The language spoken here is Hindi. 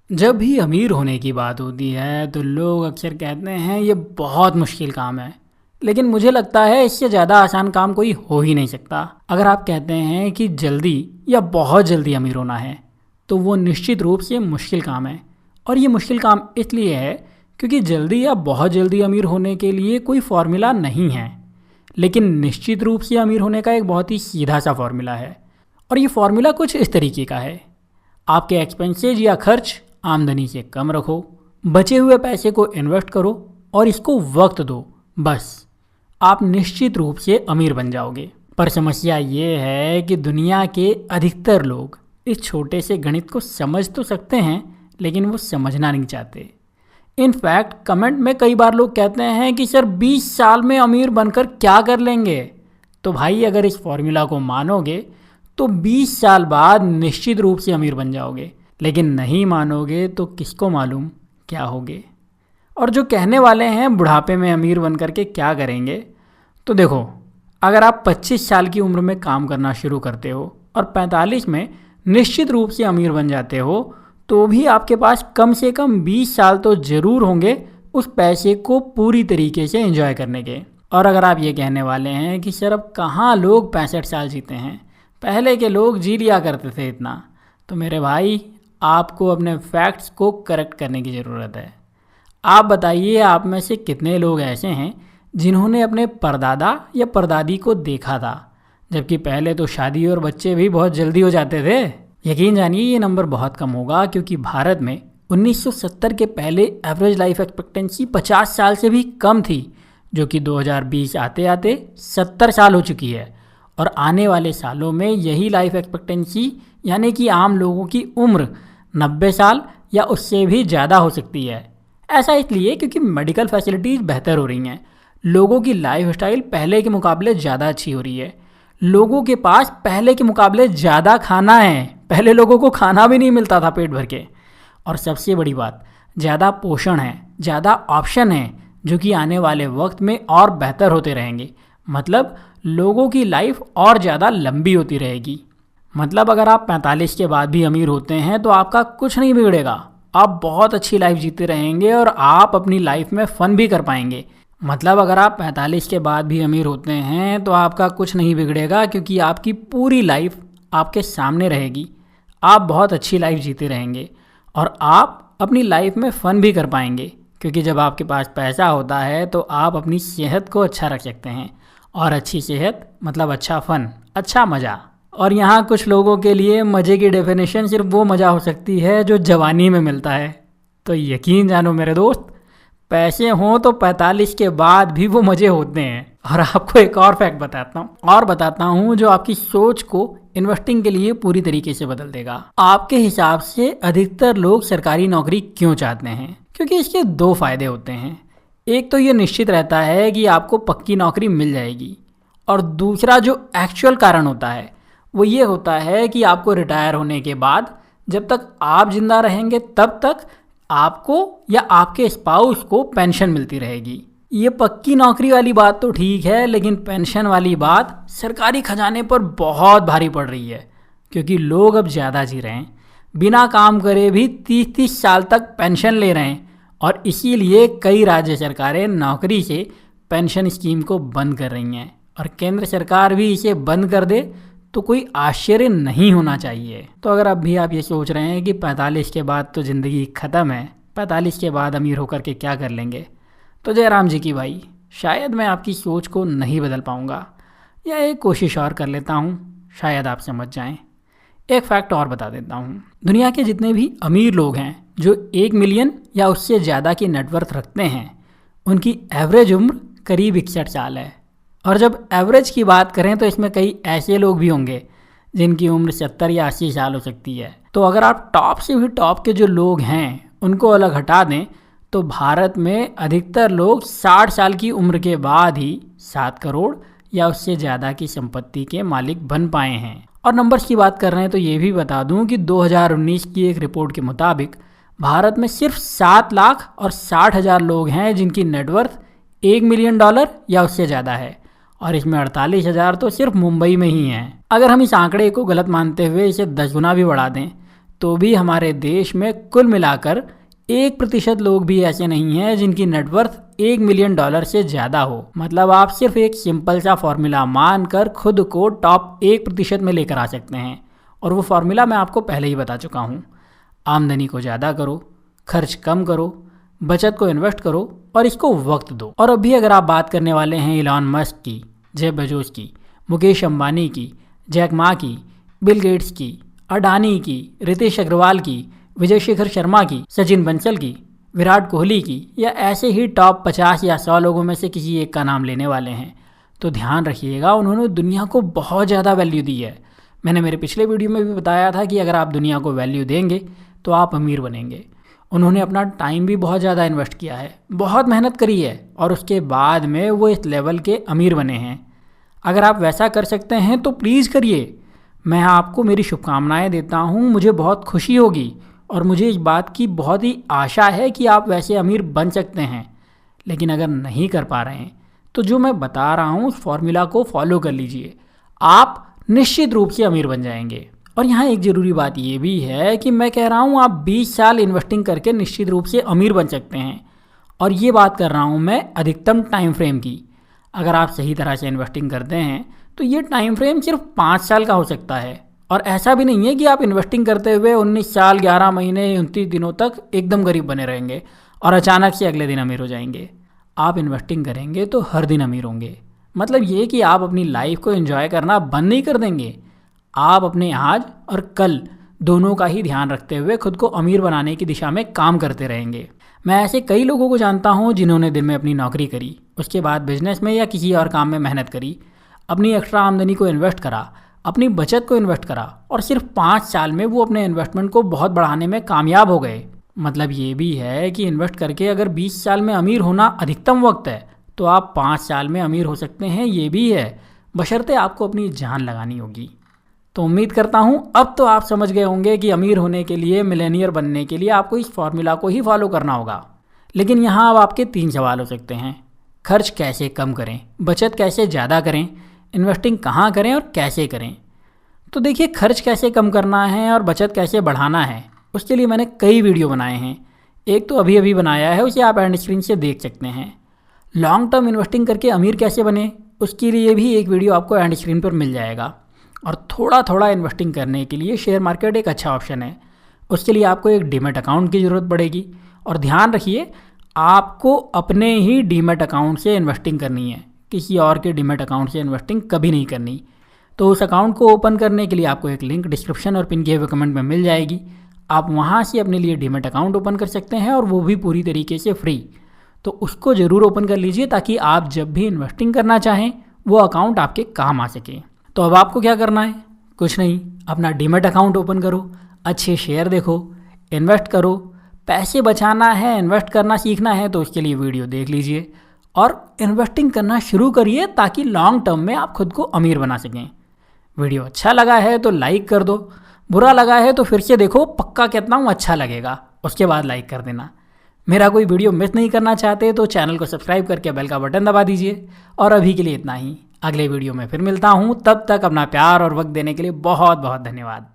जब भी अमीर होने की बात होती है तो लोग अक्सर कहते हैं ये बहुत मुश्किल काम है। लेकिन मुझे लगता है इससे ज़्यादा आसान काम कोई हो ही नहीं सकता। अगर आप कहते हैं कि जल्दी या बहुत जल्दी अमीर होना है तो वो निश्चित रूप से मुश्किल काम है। और ये मुश्किल काम इसलिए है क्योंकि जल्दी या बहुत जल्दी अमीर होने के लिए कोई फॉर्मूला नहीं है। लेकिन निश्चित रूप से अमीर होने का एक बहुत ही सीधा सा फॉर्मूला है। और ये फॉर्मूला कुछ इस तरीके का है। आपके एक्सपेंसेज या खर्च आमदनी से कम रखो, बचे हुए पैसे को इन्वेस्ट करो और इसको वक्त दो। बस आप निश्चित रूप से अमीर बन जाओगे। पर समस्या ये है कि दुनिया के अधिकतर लोग इस छोटे से गणित को समझ तो सकते हैं लेकिन वो समझना नहीं चाहते। इनफैक्ट कमेंट में कई बार लोग कहते हैं कि सर 20 साल में अमीर बनकर क्या कर लेंगे। तो भाई अगर इस फॉर्मूला को मानोगे तो 20 साल बाद निश्चित रूप से अमीर बन जाओगे। लेकिन नहीं मानोगे तो किसको मालूम क्या होगे। और जो कहने वाले हैं बुढ़ापे में अमीर बन करके क्या करेंगे, तो देखो, अगर आप 25 साल की उम्र में काम करना शुरू करते हो और 45 में निश्चित रूप से अमीर बन जाते हो तो भी आपके पास कम से कम 20 साल तो ज़रूर होंगे उस पैसे को पूरी तरीके से एंजॉय करने के। और अगर आप ये कहने वाले हैं कि सर अब कहाँ लोग 65 साल जीते हैं, पहले के लोग जी लिया करते थे इतना, तो मेरे भाई आपको अपने फैक्ट्स को करेक्ट करने की ज़रूरत है। आप बताइए आप में से कितने लोग ऐसे हैं जिन्होंने अपने परदादा या परदादी को देखा था, जबकि पहले तो शादी और बच्चे भी बहुत जल्दी हो जाते थे। यकीन जानिए ये नंबर बहुत कम होगा क्योंकि भारत में 1970 के पहले एवरेज लाइफ एक्सपेक्टेंसी 50 साल से भी कम थी, जो कि 2020 आते आते 70 साल हो चुकी है। और आने वाले सालों में यही लाइफ एक्सपेक्टेंसी यानी कि आम लोगों की उम्र 90 साल या उससे भी ज़्यादा हो सकती है। ऐसा इसलिए क्योंकि मेडिकल फैसिलिटीज़ बेहतर हो रही हैं, लोगों की लाइफ स्टाइल पहले के मुकाबले ज़्यादा अच्छी हो रही है, लोगों के पास पहले के मुकाबले ज़्यादा खाना है, पहले लोगों को खाना भी नहीं मिलता था पेट भर के। और सबसे बड़ी बात, ज़्यादा पोषण है, ज़्यादा ऑप्शन है, जो कि आने वाले वक्त में और बेहतर होते रहेंगे। मतलब लोगों की लाइफ और ज़्यादा लंबी होती रहेगी। मतलब अगर आप 45 के बाद भी अमीर होते हैं तो आपका कुछ नहीं बिगड़ेगा, आप बहुत अच्छी लाइफ जीते रहेंगे और आप अपनी लाइफ में फ़न भी कर पाएंगे। मतलब अगर आप 45 के बाद भी अमीर होते हैं तो आपका कुछ नहीं बिगड़ेगा क्योंकि आपकी पूरी लाइफ आपके सामने रहेगी, आप बहुत अच्छी लाइफ जीते रहेंगे और आप अपनी लाइफ में फ़न भी कर पाएंगे क्योंकि जब आपके पास पैसा होता है तो आप अपनी सेहत को अच्छा रख सकते हैं। और अच्छी सेहत मतलब अच्छा फ़न, अच्छा मज़ा। और यहाँ कुछ लोगों के लिए मज़े की डेफिनेशन सिर्फ वो मज़ा हो सकती है जो जवानी में मिलता है। तो यकीन जानो मेरे दोस्त, पैसे हों तो 45 के बाद भी वो मज़े होते हैं। और आपको एक और फैक्ट बताता हूँ जो आपकी सोच को इन्वेस्टिंग के लिए पूरी तरीके से बदल देगा। आपके हिसाब से अधिकतर लोग सरकारी नौकरी क्यों चाहते हैं? क्योंकि इसके दो फायदे होते हैं। एक तो ये निश्चित रहता है कि आपको पक्की नौकरी मिल जाएगी, और दूसरा जो एक्चुअल कारण होता है वो ये होता है कि आपको रिटायर होने के बाद जब तक आप जिंदा रहेंगे तब तक आपको या आपके स्पाउस को पेंशन मिलती रहेगी। ये पक्की नौकरी वाली बात तो ठीक है, लेकिन पेंशन वाली बात सरकारी खजाने पर बहुत भारी पड़ रही है क्योंकि लोग अब ज़्यादा जी रहे हैं, बिना काम करे भी 30-30 साल तक पेंशन ले रहे हैं। और इसीलिए कई राज्य सरकारें नौकरी से पेंशन स्कीम को बंद कर रही हैं और केंद्र सरकार भी इसे बंद कर दे तो कोई आश्चर्य नहीं होना चाहिए। तो अगर अब भी आप ये सोच रहे हैं कि 45 के बाद तो ज़िंदगी ख़त्म है, 45 के बाद अमीर होकर के क्या कर लेंगे, तो जयराम जी की भाई, शायद मैं आपकी सोच को नहीं बदल पाऊँगा, या एक कोशिश और कर लेता हूँ, शायद आप समझ जाएँ। एक फैक्ट और बता देता हूँ, दुनिया के जितने भी अमीर लोग हैं जो 1 मिलियन या उससे ज़्यादा की नेटवर्थ रखते हैं, उनकी एवरेज उम्र करीब 61 साल है। और जब एवरेज की बात करें तो इसमें कई ऐसे लोग भी होंगे जिनकी उम्र 70 या 80 साल हो सकती है। तो अगर आप टॉप से भी टॉप के जो लोग हैं उनको अलग हटा दें तो भारत में अधिकतर लोग 60 साल की उम्र के बाद ही 7 करोड़ या उससे ज़्यादा की संपत्ति के मालिक बन पाए हैं। और नंबर्स की बात कर रहे हैं तो ये भी बता दूं कि 2019 की एक रिपोर्ट के मुताबिक भारत में सिर्फ 7,60,000 लोग हैं जिनकी नेटवर्थ $1 मिलियन या उससे ज़्यादा है, और इसमें 48,000 तो सिर्फ मुंबई में ही हैं। अगर हम इस आंकड़े को गलत मानते हुए इसे 10 गुना भी बढ़ा दें तो भी हमारे देश में कुल मिलाकर 1% लोग भी ऐसे नहीं हैं जिनकी नेटवर्थ $1 मिलियन से ज़्यादा हो। मतलब आप सिर्फ एक सिंपल सा फॉर्मूला मानकर खुद को टॉप 1% में लेकर आ सकते हैं, और वो फार्मूला मैं आपको पहले ही बता चुका हूँ। आमदनी को ज़्यादा करो, खर्च कम करो, बचत को इन्वेस्ट करो और इसको वक्त दो। और अभी अगर आप बात करने वाले हैं इलॉन मस्क की, जेफ बेजोस की, मुकेश अंबानी की, जैक मा की, बिल गेट्स की, अडानी की, रितेश अग्रवाल की, विजय शेखर शर्मा की, सचिन बंसल की, विराट कोहली की, या ऐसे ही टॉप 50 या 100 लोगों में से किसी एक का नाम लेने वाले हैं, तो ध्यान रखिएगा उन्होंने दुनिया को बहुत ज़्यादा वैल्यू दी है। मैंने मेरे पिछले वीडियो में भी बताया था कि अगर आप दुनिया को वैल्यू देंगे तो आप अमीर बनेंगे। उन्होंने अपना टाइम भी बहुत ज़्यादा इन्वेस्ट किया है, बहुत मेहनत करी है, और उसके बाद में वो इस लेवल के अमीर बने हैं। अगर आप वैसा कर सकते हैं तो प्लीज़ करिए। मैं आपको मेरी शुभकामनाएं देता हूँ, मुझे बहुत खुशी होगी और मुझे इस बात की बहुत ही आशा है कि आप वैसे अमीर बन सकते हैं। लेकिन अगर नहीं कर पा रहे हैं तो जो मैं बता रहा हूँ उस फॉर्मूला को फॉलो कर लीजिए, आप निश्चित रूप से अमीर बन जाएंगे। और यहाँ एक ज़रूरी बात ये भी है कि मैं कह रहा हूँ आप 20 साल इन्वेस्टिंग करके निश्चित रूप से अमीर बन सकते हैं, और ये बात कर रहा हूँ मैं अधिकतम टाइम फ्रेम की। अगर आप सही तरह से इन्वेस्टिंग करते हैं तो ये टाइम फ्रेम सिर्फ 5 साल का हो सकता है, और ऐसा भी नहीं है कि आप इन्वेस्टिंग करते हुए 19 साल 11 महीने 29 दिनों तक एकदम गरीब बने रहेंगे और अचानक से अगले दिन अमीर हो जाएंगे। आप इन्वेस्टिंग करेंगे तो हर दिन अमीर होंगे। मतलब ये कि आप अपनी लाइफ को एंजॉय करना बंद नहीं कर देंगे, आप अपने आज और कल दोनों का ही ध्यान रखते हुए खुद को अमीर बनाने की दिशा में काम करते रहेंगे। मैं ऐसे कई लोगों को जानता हूँ जिन्होंने दिन में अपनी नौकरी करी, उसके बाद बिजनेस में या किसी और काम में मेहनत करी, अपनी एक्स्ट्रा आमदनी को इन्वेस्ट करा, अपनी बचत को इन्वेस्ट करा, और सिर्फ 5 साल में वो अपने इन्वेस्टमेंट को बहुत बढ़ाने में कामयाब हो गए। मतलब ये भी है कि इन्वेस्ट करके अगर 20 साल में अमीर होना अधिकतम वक्त है तो आप 5 साल में अमीर हो सकते हैं, ये भी है, बशर्ते आपको अपनी जान लगानी होगी। तो उम्मीद करता हूँ अब तो आप समझ गए होंगे कि अमीर होने के लिए, मिलेनियर बनने के लिए आपको इस फॉर्मूला को ही फॉलो करना होगा। लेकिन यहाँ अब आपके 3 सवाल हो सकते हैं। खर्च कैसे कम करें, बचत कैसे ज़्यादा करें, इन्वेस्टिंग कहाँ करें और कैसे करें। तो देखिए, खर्च कैसे कम करना है और बचत कैसे बढ़ाना है, उसके लिए मैंने कई वीडियो बनाए हैं। एक तो अभी अभी बनाया है, उसे आप एंड स्क्रीन से देख सकते हैं। लॉन्ग टर्म इन्वेस्टिंग करके अमीर कैसे बने, उसके लिए भी एक वीडियो आपको एंड स्क्रीन पर मिल जाएगा। और थोड़ा थोड़ा इन्वेस्टिंग करने के लिए शेयर मार्केट एक अच्छा ऑप्शन है। उसके लिए आपको एक डीमैट अकाउंट की ज़रूरत पड़ेगी, और ध्यान रखिए आपको अपने ही डीमैट अकाउंट से इन्वेस्टिंग करनी है, किसी और के डीमैट अकाउंट से इन्वेस्टिंग कभी नहीं करनी। तो उस अकाउंट को ओपन करने के लिए आपको एक लिंक डिस्क्रिप्शन और पिन किए हुए कमेंट में मिल जाएगी। आप वहाँ से अपने लिए डीमैट अकाउंट ओपन कर सकते हैं, और वो भी पूरी तरीके से फ्री। तो उसको ज़रूर ओपन कर लीजिए ताकि आप जब भी इन्वेस्टिंग करना चाहें वो अकाउंट आपके काम आ सके। तो अब आपको क्या करना है? कुछ नहीं, अपना डीमैट अकाउंट ओपन करो, अच्छे शेयर देखो, इन्वेस्ट करो। पैसे बचाना है, इन्वेस्ट करना सीखना है तो उसके लिए वीडियो देख लीजिए और इन्वेस्टिंग करना शुरू करिए ताकि लॉन्ग टर्म में आप खुद को अमीर बना सकें। वीडियो अच्छा लगा है तो लाइक कर दो, बुरा लगा है तो फिर से देखो, पक्का कहता हूँ अच्छा लगेगा, उसके बाद लाइक कर देना। मेरा कोई वीडियो मिस नहीं करना चाहते तो चैनल को सब्सक्राइब करके बेल का बटन दबा दीजिए। और अभी के लिए इतना ही, अगले वीडियो में फिर मिलता हूँ। तब तक अपना प्यार और वक्त देने के लिए बहुत बहुत धन्यवाद।